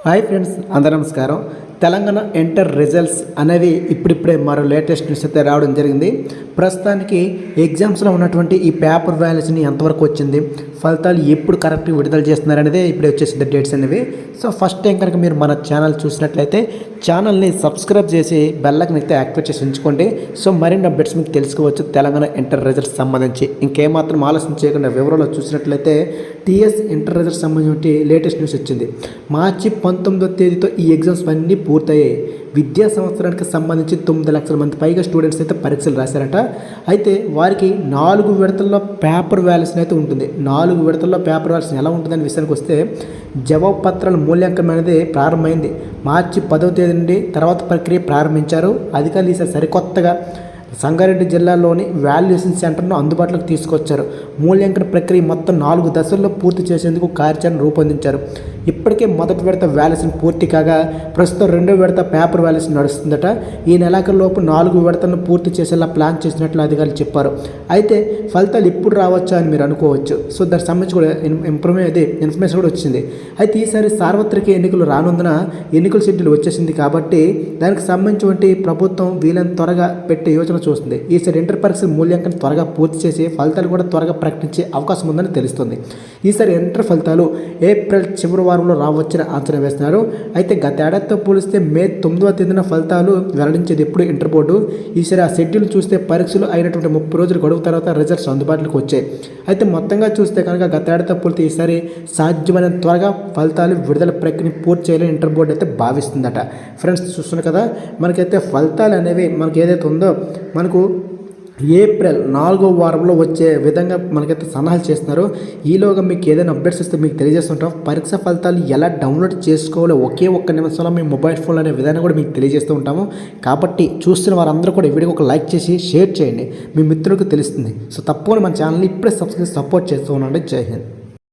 Hi friends, అందరూ నమస్కారం. Telangana inter results అనేవి ఇప్పుడిప్పుడే మరో లేటెస్ట్ న్యూస్ అయితే రావడం జరిగింది. ప్రస్తుతానికి ఎగ్జామ్స్లో ఉన్నటువంటి ఈ పేపర్ వాల్యూస్ని ఎంతవరకు వచ్చింది, ఫలితాలు ఎప్పుడు కరెక్ట్గా విడుదల చేస్తున్నారనేది ఇప్పుడే వచ్చేసింది డేట్స్ అనేవి. సో ఫస్ట్ టైం కనుక మీరు మన ఛానల్ చూసినట్లయితే ఛానల్ని సబ్స్క్రైబ్ చేసి బెల్లైకాన్ అయితే యాక్టివేట్ చేసి ఉంచుకోండి. సో మరిన్ని అప్డేట్స్ మీకు తెలుసుకోవచ్చు తెలంగాణ ఇంటర్ రిజల్ట్స్ సంబంధించి. ఇంకేమాత్రం ఆలస్యం చేయకుండా వివరాలు చూసినట్లయితే టీఎస్ ఇంటర్ రిజల్ట్స్ సంబంధించి లేటెస్ట్ న్యూస్ వచ్చింది. మార్చి 19వ తేదీతో ఈ ఎగ్జామ్స్ అన్నీ పూర్తయ్యాయి. విద్యా సంవత్సరానికి సంబంధించి 9 లక్షల మంది పైగా స్టూడెంట్స్ అయితే పరీక్షలు రాశారట. అయితే వారికి 4 విడతల్లో పేపర్ వాల్యూస్ అయితే ఉంటుంది. 4 విడతల్లో పేపర్ వాల్యూస్ ఎలా ఉంటుందని విషయానికి వస్తే, జవాబు పత్రాల మూల్యాంకనం అనేది ప్రారంభమైంది. మార్చి 10వ తేదీ నుండి తర్వాత ప్రక్రియ ప్రారంభించారు. అధికారులు ఈసారి సరికొత్తగా సంగారెడ్డి జిల్లాలోని వాల్యుయేషన్ సెంటర్ను అందుబాటులోకి తీసుకొచ్చారు. మూల్యాంకన ప్రక్రియ మొత్తం 4 దశల్లో పూర్తి చేసేందుకు కార్యాచరణ రూపొందించారు. ఇప్పటికే మొదటి విడత వాల్యుయేషన్ పూర్తి కాగా ప్రస్తుతం 2వ విడత పేపర్ వాల్యుయేషన్ నడుస్తుందట. ఈ నెలాఖరులోపు 4 విడతలను పూర్తి చేసేలా ప్లాన్ చేసినట్లు అధికారులు చెప్పారు. అయితే ఫలితాలు ఇప్పుడు రావచ్చా అని మీరు అనుకోవచ్చు. సో దానికి సంబంధించి కూడా ఇన్ఫర్మేషన్ కూడా వచ్చింది. అయితే ఈసారి సార్వత్రిక ఎన్నికలు రానుందున ఎన్నికల షెడ్యూల్ వచ్చేసింది కాబట్టి దానికి సంబంధించి ప్రభుత్వం వీళ్ళని త్వరగా పెట్టే యోచన చూస్తుంది. ఈసారి ఇంటర్ పరీక్ష మూల్యాంకనం త్వరగా పూర్తి చేసి ఫలితాలు కూడా త్వరగా ప్రకటించే అవకాశం ఉందని తెలుస్తుంది. ఈసారి ఇంటర్ ఫలితాలు ఏప్రిల్ చివరి వారంలో రావచ్చని అంచనా వేస్తున్నారు. అయితే గత ఏడాదితో పోలిస్తే మే 9వ తేదీన ఫలితాలు వెల్లడించేది ఎప్పుడు ఇంటర్ బోర్డు. ఈసారి ఆ షెడ్యూల్ చూస్తే పరీక్షలు అయినటువంటి 30 రోజులు గడువు తర్వాత రిజల్ట్స్ అందుబాటులోకి వచ్చాయి. అయితే మొత్తంగా చూస్తే కనుక గత ఏడాదితో పోలితే ఈసారి సాధ్యమైన త్వరగా ఫలితాలు విడుదల ప్రక్రియను పూర్తి చేయాలని ఇంటర్ బోర్డు అయితే భావిస్తుందట. ఫ్రెండ్స్ చూస్తున్నారు కదా, మనకైతే ఫలితాలు అనేవి మనకి ఏదైతే ఉందో మనకు ఏప్రిల్ 4వ వారంలో వచ్చే విధంగా మనకైతే సన్నాహాలు చేస్తున్నారు. ఈలోగా మీకు ఏదైనా అప్డేట్స్ వస్తే మీకు తెలియజేస్తుంటాం. పరీక్ష ఫలితాలు ఎలా డౌన్లోడ్ చేసుకోవాలో ఒకే ఒక్క నిమిషంలో మీ మొబైల్ ఫోన్లో అనే విధానం కూడా మీకు తెలియజేస్తూ ఉంటాము. కాబట్టి చూస్తున్న వారందరూ కూడా ఈ వీడియోకి ఒక లైక్ చేసి షేర్ చేయండి, మీ మిత్రులకు తెలుస్తుంది. సో తప్పకుండా మన ఛానల్ని ఇప్పుడే సబ్స్క్రైబ్ సపోర్ట్ చేస్తూ ఉండండి. జై హింద్.